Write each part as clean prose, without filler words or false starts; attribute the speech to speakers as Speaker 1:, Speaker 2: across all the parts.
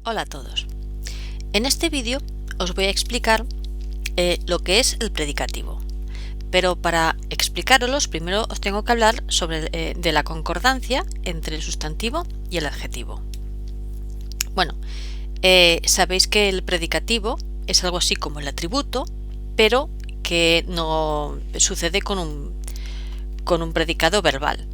Speaker 1: Hola a todos. En este vídeo os voy a explicar lo que es el predicativo. Pero para explicaros primero os tengo que hablar de la concordancia entre el sustantivo y el adjetivo. Bueno, sabéis que el predicativo es algo así como el atributo, pero que no sucede con un predicado verbal.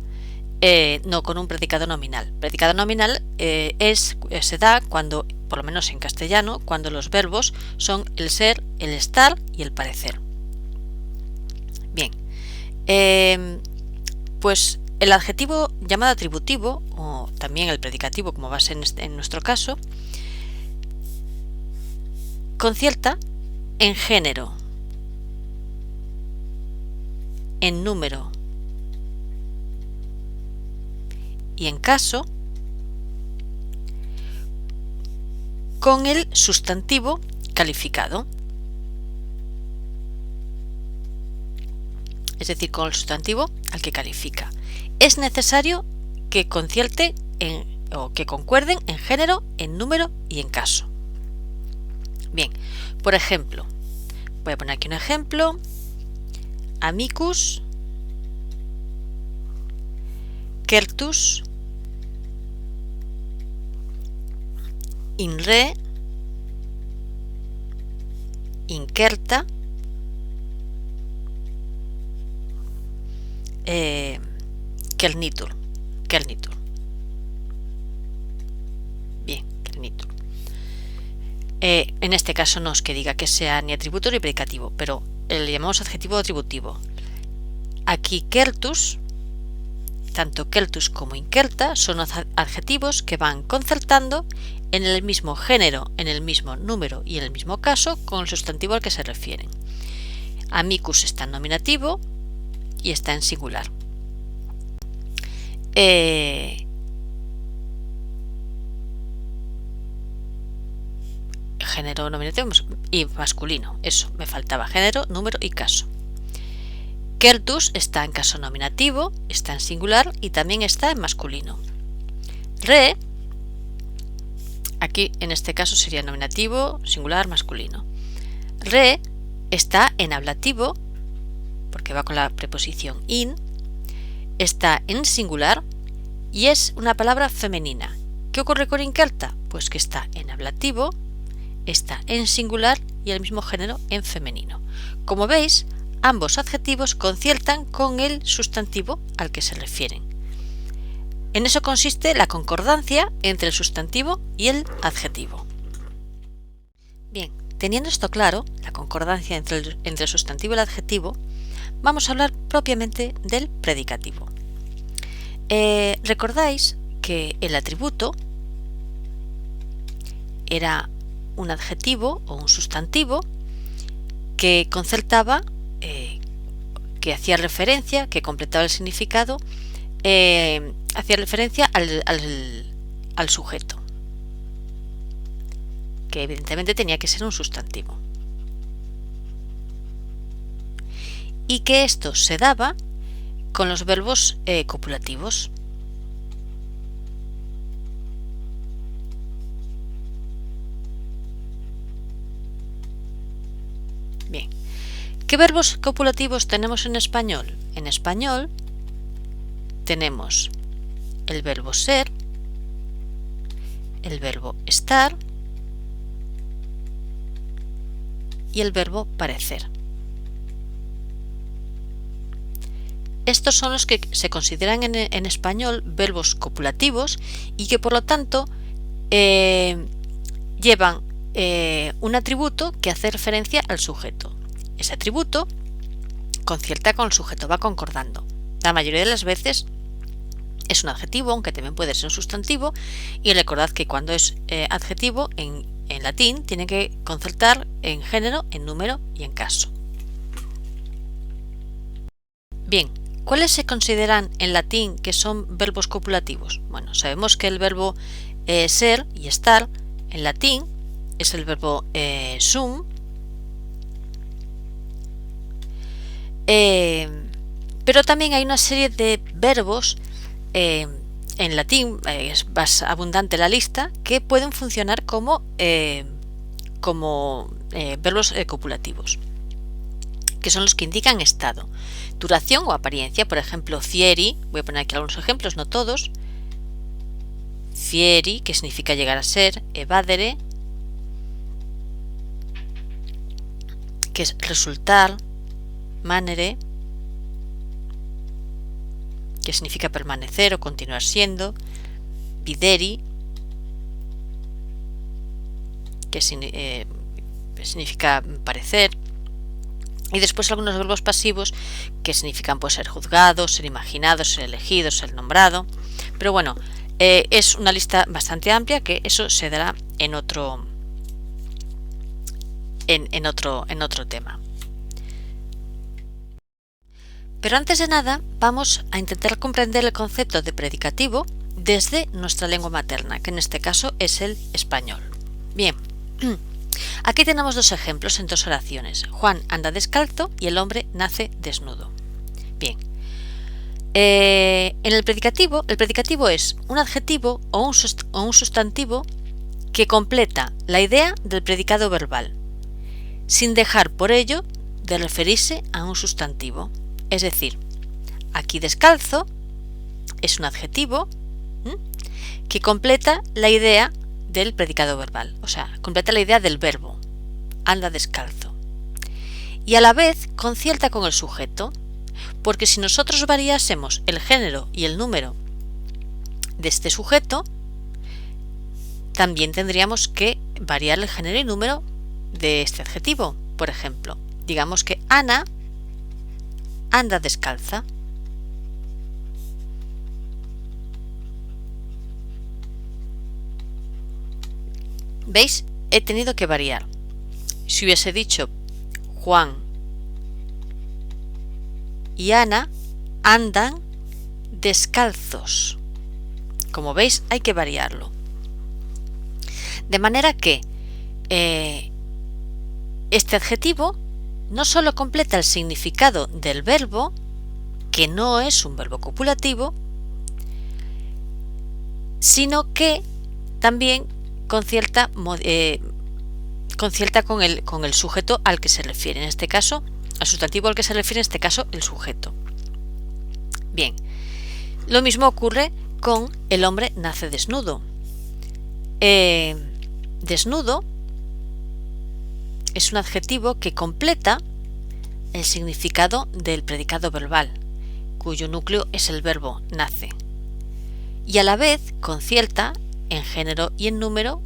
Speaker 1: No con un predicado nominal. Predicado nominal se da cuando, por lo menos en castellano, cuando los verbos son el ser, el estar y el parecer. Bien, pues el adjetivo llamado atributivo, o también el predicativo como va a ser en nuestro caso, concierta en género, en número y en caso con el sustantivo calificado, es decir, con el sustantivo al que califica. Es necesario que concierte o que concuerden en género, en número y en caso. Bien, por ejemplo, voy a poner aquí un ejemplo: amicus, certus, in re, incerta, cernitur. Bien, cernitur. En este caso no es que diga que sea ni atributo ni predicativo, pero le llamamos adjetivo atributivo. Aquí certus, tanto certus como incerta son adjetivos que van concertando en el mismo género, en el mismo número y en el mismo caso con el sustantivo al que se refieren. Amicus está en nominativo y está en singular. Género, nominativo y masculino. Eso, me faltaba: género, número y caso. Certus está en caso nominativo, está en singular y también está en masculino. Re, aquí en este caso sería nominativo, singular, masculino. Re está en ablativo, porque va con la preposición in, está en singular y es una palabra femenina. ¿Qué ocurre con incerta? Pues que está en ablativo, está en singular y el mismo género en femenino. Como veis, ambos adjetivos conciertan con el sustantivo al que se refieren. En eso consiste la concordancia entre el sustantivo y el adjetivo. Bien, teniendo esto claro, la concordancia entre el sustantivo y el adjetivo, vamos a hablar propiamente del predicativo. ¿Recordáis que el atributo era un adjetivo o un sustantivo que concertaba, que hacía referencia, que completaba el significado, hacía referencia al sujeto, que evidentemente tenía que ser un sustantivo, y que esto se daba con los verbos copulativos. Bien, ¿qué verbos copulativos tenemos en español? En español tenemos el verbo ser, el verbo estar y el verbo parecer. Estos son los que se consideran en español verbos copulativos y que por lo tanto llevan un atributo que hace referencia al sujeto. Ese atributo concierta con el sujeto, va concordando. La mayoría de las veces es un adjetivo, aunque también puede ser un sustantivo, y recordad que cuando es adjetivo en latín tiene que concertar en género, en número y en caso. Bien, ¿cuáles se consideran en latín que son verbos copulativos? Bueno, sabemos que el verbo ser y estar en latín es el verbo sum, pero también hay una serie de verbos en latín es más abundante la lista, que pueden funcionar como verbos copulativos, que son los que indican estado, duración o apariencia. Por ejemplo, fieri, voy a poner aquí algunos ejemplos, no todos. Fieri, que significa llegar a ser, evadere, que es resultar, manere, que significa permanecer o continuar siendo, videri, que significa parecer, y después algunos verbos pasivos que significan pues ser juzgado, ser imaginado, ser elegido, ser nombrado. Pero bueno, es una lista bastante amplia, que eso se dará en otro tema. Pero antes de nada, vamos a intentar comprender el concepto de predicativo desde nuestra lengua materna, que en este caso es el español. Bien, aquí tenemos dos ejemplos en dos oraciones. Juan anda descalzo y el hombre nace desnudo. Bien, en el predicativo es un adjetivo o un sustantivo que completa la idea del predicado verbal, sin dejar por ello de referirse a un sustantivo. Es decir, aquí descalzo es un adjetivo que completa la idea del predicado verbal, o sea, completa la idea del verbo, anda descalzo. Y a la vez concierta con el sujeto, porque si nosotros variásemos el género y el número de este sujeto, también tendríamos que variar el género y número de este adjetivo. Por ejemplo, digamos que Ana anda descalza. ¿Veis? He tenido que variar. Si hubiese dicho Juan y Ana andan descalzos. Como veis, hay que variarlo. De manera que este adjetivo no solo completa el significado del verbo, que no es un verbo copulativo, sino que también concierta con el sujeto al que se refiere, en este caso, al sustantivo al que se refiere, en este caso, el sujeto. Bien, lo mismo ocurre con el hombre nace desnudo. Desnudo es un adjetivo que completa el significado del predicado verbal, cuyo núcleo es el verbo nace, y a la vez concierta en género y en número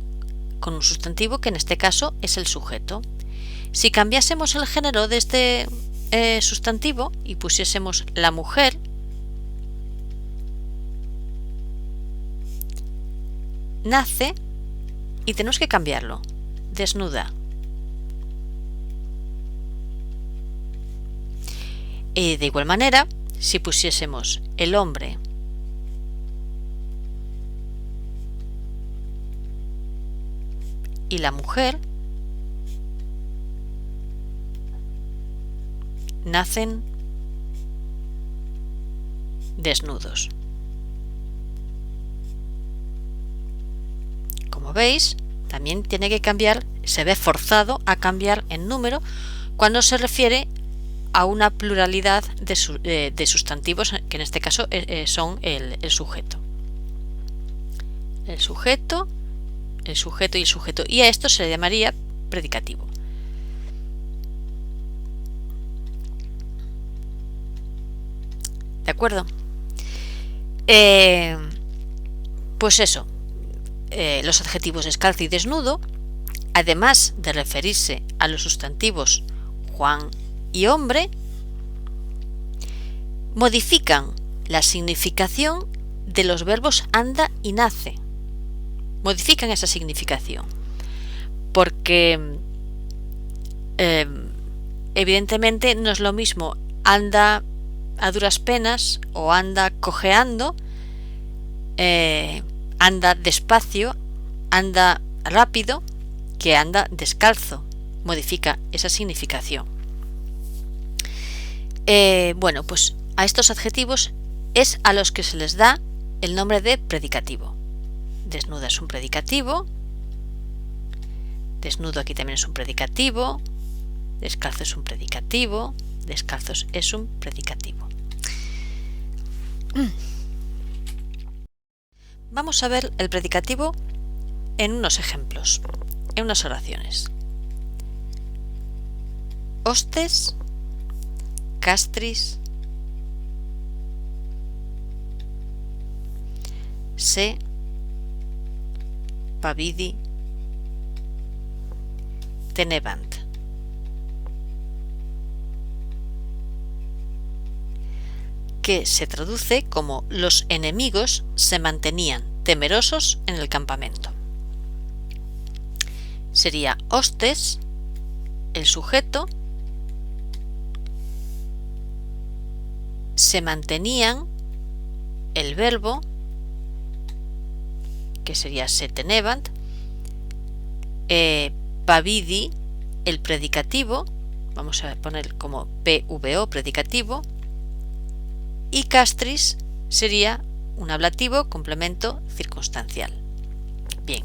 Speaker 1: con un sustantivo que en este caso es el sujeto. Si cambiásemos el género de este sustantivo y pusiésemos la mujer, nace, y tenemos que cambiarlo, desnuda. De igual manera, si pusiésemos el hombre y la mujer, nacen desnudos. Como veis, también tiene que cambiar, se ve forzado a cambiar en número cuando se refiere a una pluralidad de sustantivos, que en este caso son el sujeto. El sujeto y el sujeto. Y a esto se le llamaría predicativo. ¿De acuerdo? Pues eso. Los adjetivos descalzo y desnudo, además de referirse a los sustantivos Juan y hombre, modifican la significación de los verbos anda y nace. Modifican esa significación porque evidentemente no es lo mismo anda a duras penas o anda cojeando, anda despacio, anda rápido, que anda descalzo. Modifica esa significación. Bueno, pues a estos adjetivos es a los que se les da el nombre de predicativo. Desnuda es un predicativo, desnudo aquí también es un predicativo, descalzo es un predicativo, descalzos es un predicativo. Vamos a ver el predicativo en unos ejemplos, en unas oraciones. Hostes, castris, se, pavidi, tenebant. Que se traduce como los enemigos se mantenían temerosos en el campamento. Sería hostes, el sujeto, se mantenían, el verbo, que sería se tenebant, pavidi, el predicativo, vamos a poner como PVO, predicativo, y castris sería un ablativo complemento circunstancial. Bien,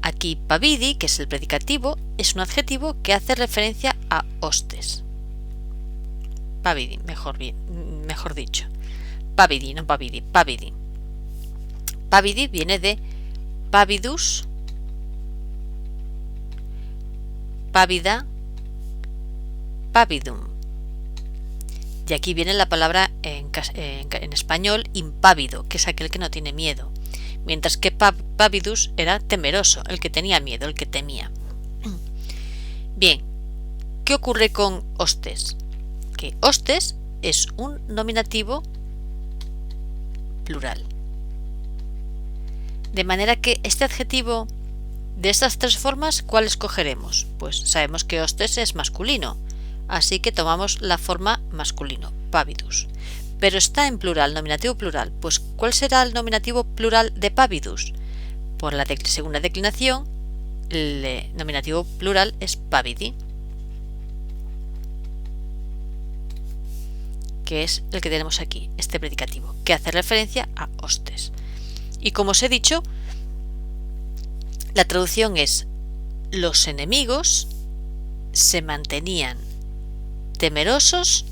Speaker 1: aquí pavidi, que es el predicativo, es un adjetivo que hace referencia a hostes. Pavidi, mejor dicho. Pavidi, no pavidi, pavidi. Pavidi viene de pavidus, pavida, pavidum. Y aquí viene la palabra en español impávido, que es aquel que no tiene miedo. Mientras que pavidus era temeroso, el que tenía miedo, el que temía. Bien, ¿qué ocurre con hostes? Que hostes es un nominativo plural. De manera que este adjetivo, de estas tres formas, ¿cuál escogeremos? Pues sabemos que hostes es masculino, así que tomamos la forma masculino, pavidus. Pero está en plural, nominativo plural. Pues ¿cuál será el nominativo plural de pavidus? Por la segunda declinación, el nominativo plural es pavidi, que es el que tenemos aquí, este predicativo, que hace referencia a hostes. Y como os he dicho, la traducción es: los enemigos se mantenían temerosos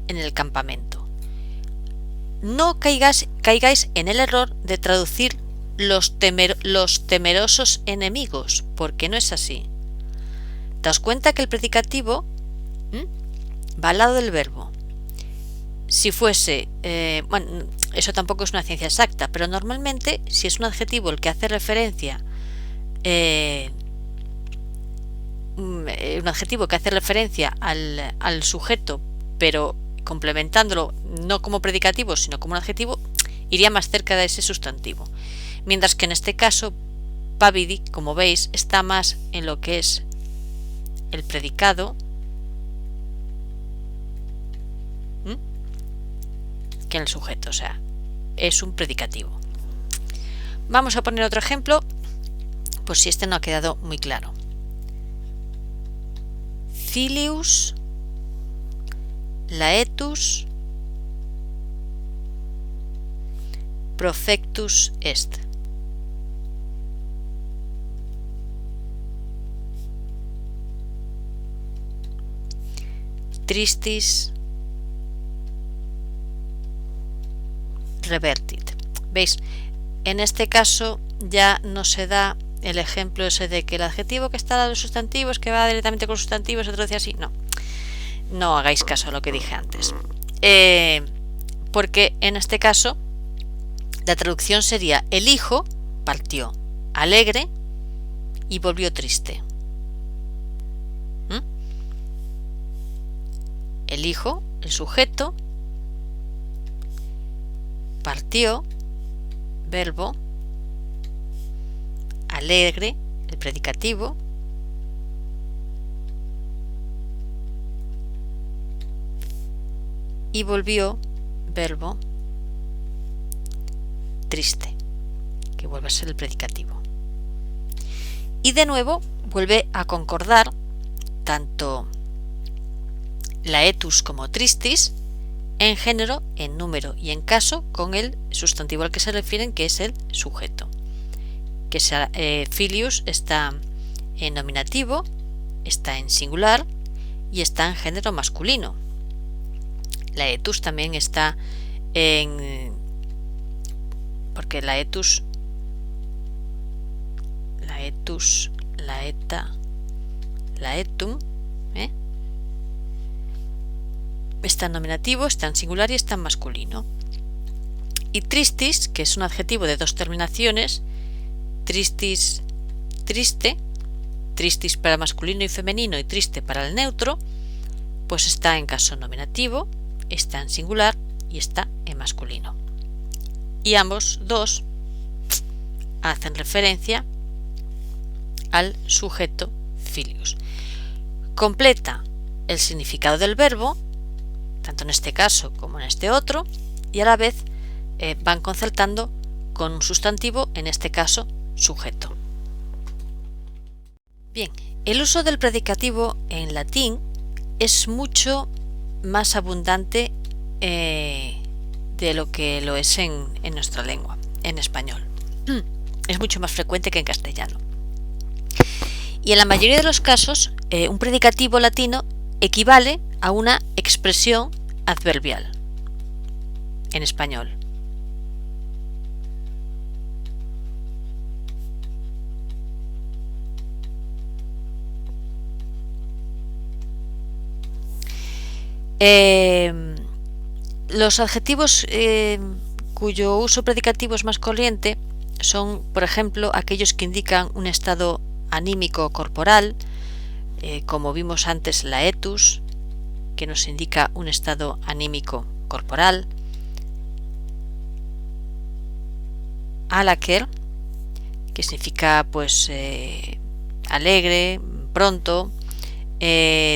Speaker 1: en el campamento. No caigáis en el error de traducir los temerosos enemigos, porque no es así. Daos cuenta que el predicativo va al lado del verbo. Si fuese, bueno, eso tampoco es una ciencia exacta, pero normalmente si es un adjetivo el que hace referencia, un adjetivo que hace referencia al sujeto, pero complementándolo no como predicativo, sino como un adjetivo, iría más cerca de ese sustantivo. Mientras que en este caso, pavidi, como veis, está más en lo que es el predicado que en el sujeto, o sea, es un predicativo. Vamos a poner otro ejemplo, por si este no ha quedado muy claro. Filius laetus profectus est. Tristis revertit. ¿Veis? En este caso ya no se da el ejemplo ese de que el adjetivo que está al lado de los sustantivos, que va directamente con los sustantivos, se traduce así. No hagáis caso a lo que dije antes. Porque en este caso la traducción sería: el hijo partió alegre y volvió triste. El hijo, el sujeto, partió, verbo, alegre, el predicativo, y volvió, verbo, triste, que vuelve a ser el predicativo. Y de nuevo vuelve a concordar tanto laetus como tristis en género, en número y en caso con el sustantivo al que se refieren, que es el sujeto. Que filius está en nominativo, está en singular y está en género masculino. Laetus también está en... porque laetus, laeta, laetum, está en nominativo, está en singular y está en masculino. Y tristis, que es un adjetivo de dos terminaciones, tristis, triste, tristis para masculino y femenino y triste para el neutro, pues está en caso nominativo, está en singular y está en masculino. Y ambos dos hacen referencia al sujeto filius. Completa el significado del verbo, tanto en este caso como en este otro, y a la vez van concertando con un sustantivo, en este caso sujeto. Bien, el uso del predicativo en latín es mucho más abundante de lo que lo es en nuestra lengua, en español. Es mucho más frecuente que en castellano. Y en la mayoría de los casos, un predicativo latino equivale a una expresión adverbial en español. Los adjetivos cuyo uso predicativo es más corriente son, por ejemplo, aquellos que indican un estado anímico corporal, como vimos antes laetus, que nos indica un estado anímico corporal, alaker, que significa pues alegre, pronto,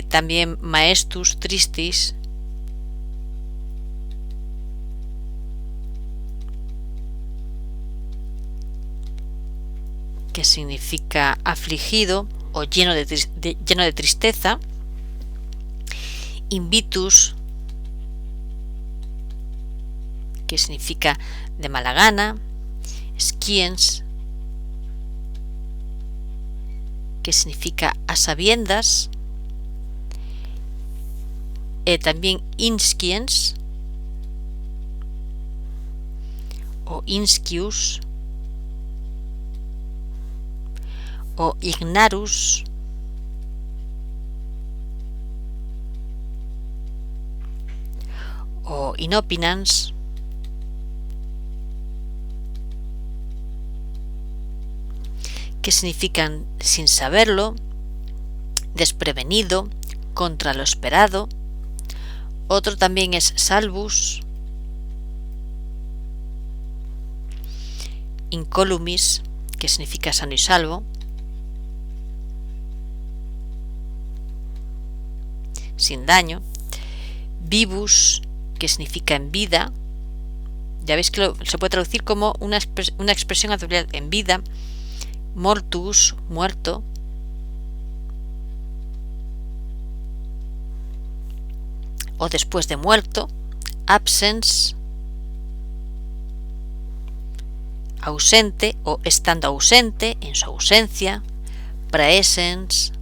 Speaker 1: también maestus, tristis, que significa afligido o lleno de tristeza, invitus, que significa de mala gana, sciens, que significa a sabiendas, también insciens o inscius o ignarus, o inopinans, que significan sin saberlo, desprevenido, contra lo esperado. Otro también es salvus, incolumis, que significa sano y salvo, sin daño, vivus, que significa en vida. Ya veis que se puede traducir como una expresión adverbial, en vida, mortus, muerto, o después de muerto, absens, ausente o estando ausente, en su ausencia, praesens,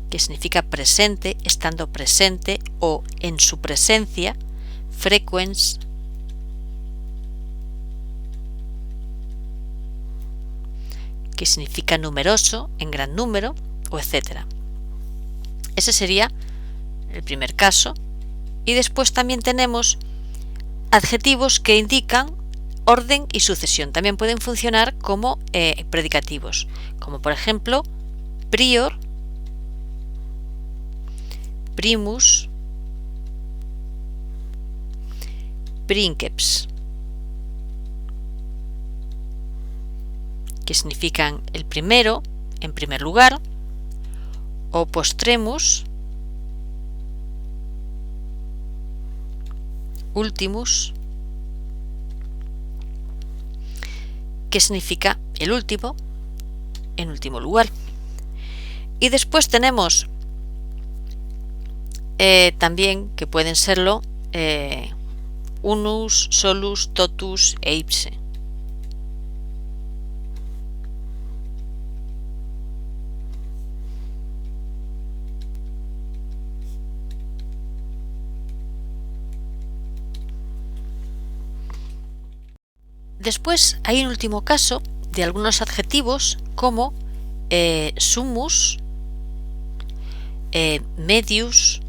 Speaker 1: que significa presente, estando presente o en su presencia, frequens, que significa numeroso, en gran número, o etcétera. Ese sería el primer caso. Y después también tenemos adjetivos que indican orden y sucesión. También pueden funcionar como predicativos, como por ejemplo prior, primus, princeps, que significan el primero, en primer lugar, o postremus, ultimus, que significa el último, en último lugar. Y después tenemos también que pueden serlo unus, solus, totus e ipse. Después hay un último caso de algunos adjetivos como summus, medius,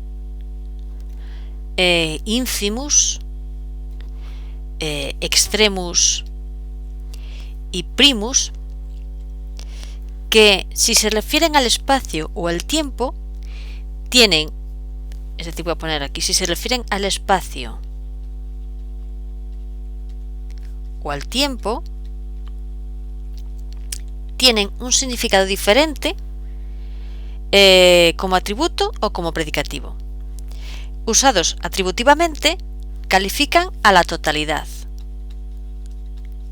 Speaker 1: infimus, extremus y primus, que si se refieren al espacio o al tiempo tienen, es decir, voy a poner aquí, si se refieren al espacio o al tiempo, tienen un significado diferente como atributo o como predicativo. Usados atributivamente, califican a la totalidad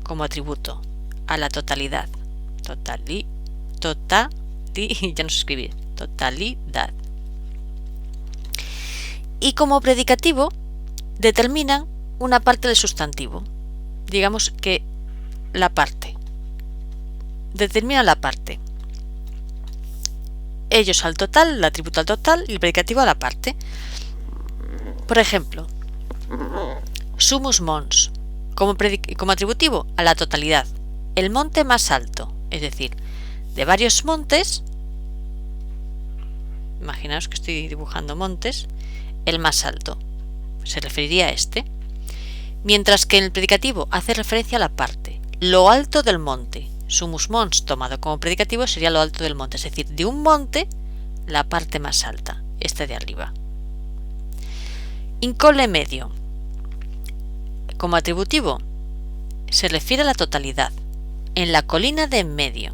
Speaker 1: como atributo, a la totalidad. Ya no sé escribir, totalidad. Y como predicativo, determinan una parte del sustantivo. Digamos que la parte. Determinan la parte. Ellos al total, el atributo al total y el predicativo a la parte. Por ejemplo, sumus mons, como atributivo a la totalidad, el monte más alto, es decir, de varios montes, imaginaos que estoy dibujando montes, el más alto, se referiría a este, mientras que en el predicativo hace referencia a la parte, lo alto del monte. Sumus mons tomado como predicativo sería lo alto del monte, es decir, de un monte la parte más alta, esta de arriba. In colle medio, como atributivo, se refiere a la totalidad, en la colina de en medio.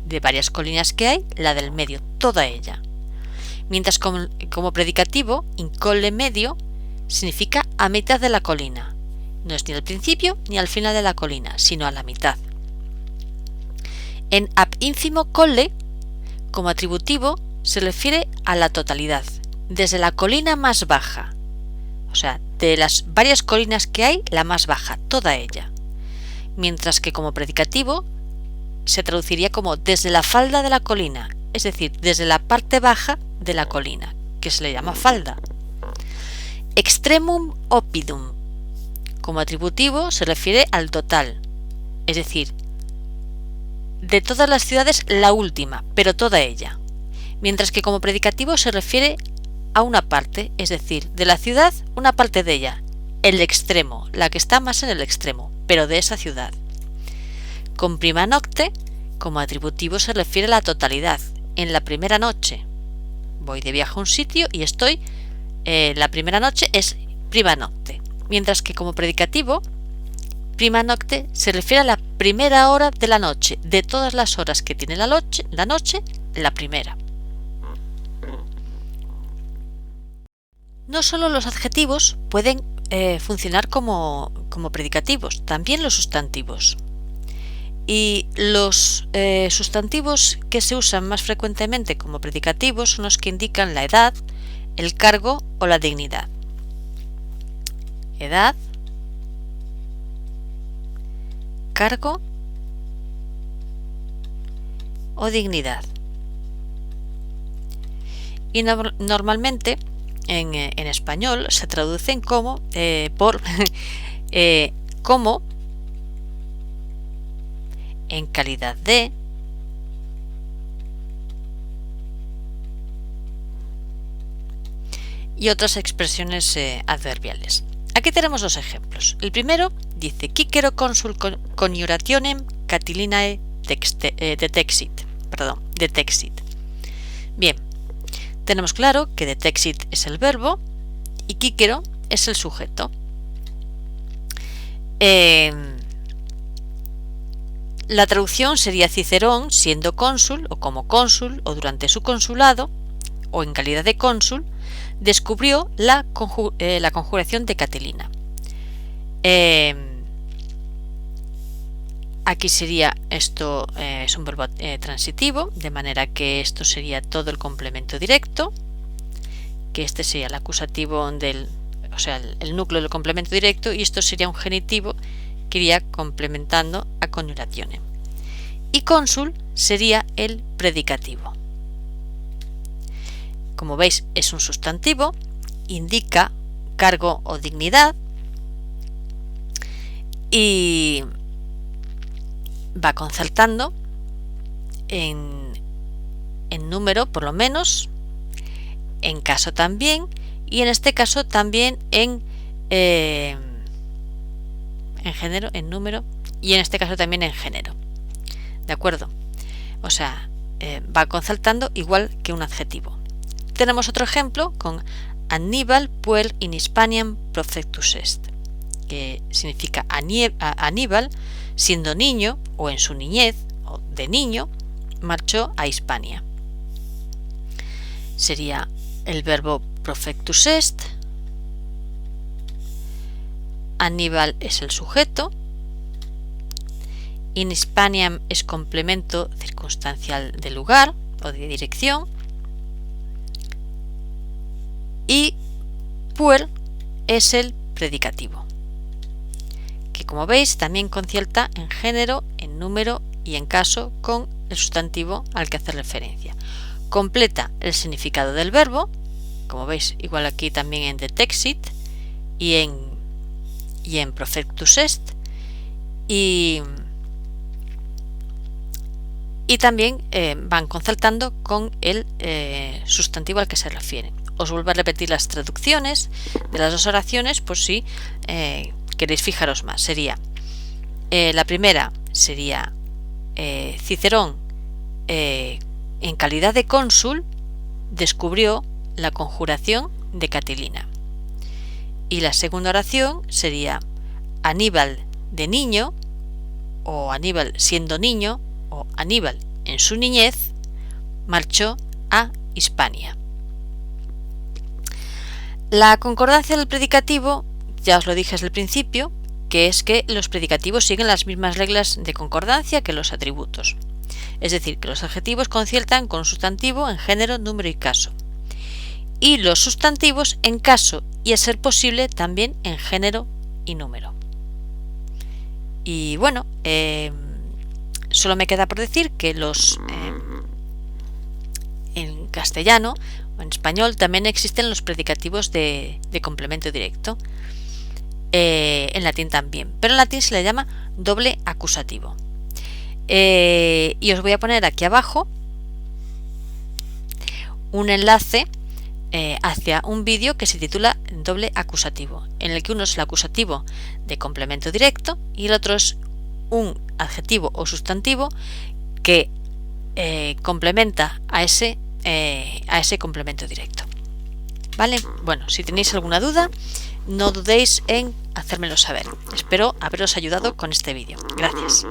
Speaker 1: De varias colinas que hay, la del medio, toda ella. Mientras como predicativo, in colle medio significa a mitad de la colina. No es ni al principio ni al final de la colina, sino a la mitad. En ab infimo colle, como atributivo, se refiere a la totalidad, desde la colina más baja, o sea, de las varias colinas que hay, la más baja, toda ella. Mientras que como predicativo se traduciría como desde la falda de la colina, es decir, desde la parte baja de la colina, que se le llama falda. Extremum oppidum, como atributivo se refiere al total, es decir, de todas las ciudades la última, pero toda ella. Mientras que como predicativo se refiere a una parte, es decir, de la ciudad una parte de ella, el extremo, la que está más en el extremo, pero de esa ciudad. Con prima nocte, como atributivo se refiere a la totalidad, en la primera noche. Voy de viaje a un sitio y estoy, la primera noche es prima nocte, mientras que como predicativo, prima nocte se refiere a la primera hora de la noche, de todas las horas que tiene la noche, la primera. No solo los adjetivos pueden funcionar como predicativos, también los sustantivos. Y los sustantivos que se usan más frecuentemente como predicativos son los que indican la edad, el cargo o la dignidad. Edad, cargo o dignidad. Y normalmente en español se traducen como por como, en calidad de, y otras expresiones adverbiales. Aquí tenemos dos ejemplos. El primero dice Cicero consul coniurationem Catilinae detexit. Bien, tenemos claro que detexit es el verbo y Cicero es el sujeto. La traducción sería Cicerón, siendo cónsul o como cónsul o durante su consulado o en calidad de cónsul, descubrió la conjuración de Catilina. Aquí sería esto, es un verbo transitivo, de manera que esto sería todo el complemento directo, que este sería el acusativo o sea, el núcleo del complemento directo, y esto sería un genitivo que iría complementando a coniurazione. Y cónsul sería el predicativo. Como veis, es un sustantivo, indica cargo o dignidad y va concertando en número por lo menos, en caso también, y en este caso también en género, en número, y en este caso también en género. ¿De acuerdo? O sea, va concertando igual que un adjetivo. Tenemos otro ejemplo con Annibal puer in Hispaniam profectus est, que significa Aníbal, siendo niño o en su niñez o de niño, marchó a Hispania. Sería el verbo profectus est, Aníbal es el sujeto, in Hispaniam es complemento circunstancial de lugar o de dirección, y puer es el predicativo, que como veis también concierta en género, en número y en caso con el sustantivo al que hace referencia. Completa el significado del verbo, como veis, igual aquí también en Detexit y en Profectus est, y también van concertando con el sustantivo al que se refieren. Os vuelvo a repetir las traducciones de las dos oraciones por si queréis fijaros más. Sería la primera sería Cicerón, en calidad de cónsul, descubrió la conjuración de Catilina. Y la segunda oración sería Aníbal de niño, o Aníbal siendo niño, o Aníbal en su niñez, marchó a Hispania. La concordancia del predicativo, ya os lo dije desde el principio, que es que los predicativos siguen las mismas reglas de concordancia que los atributos. Es decir, que los adjetivos conciertan con sustantivo en género, número y caso. Y los sustantivos en caso y, a ser posible, también en género y número. Y bueno, solo me queda por decir que en castellano o en español también existen los predicativos de complemento directo. En latín también, pero en latín se le llama doble acusativo. Y os voy a poner aquí abajo un enlace hacia un vídeo que se titula doble acusativo, en el que uno es el acusativo de complemento directo y el otro es un adjetivo o sustantivo que complementa a ese complemento directo. ¿Vale? Bueno, si tenéis alguna duda, no dudéis en hacérmelo saber. Espero haberos ayudado con este vídeo. Gracias.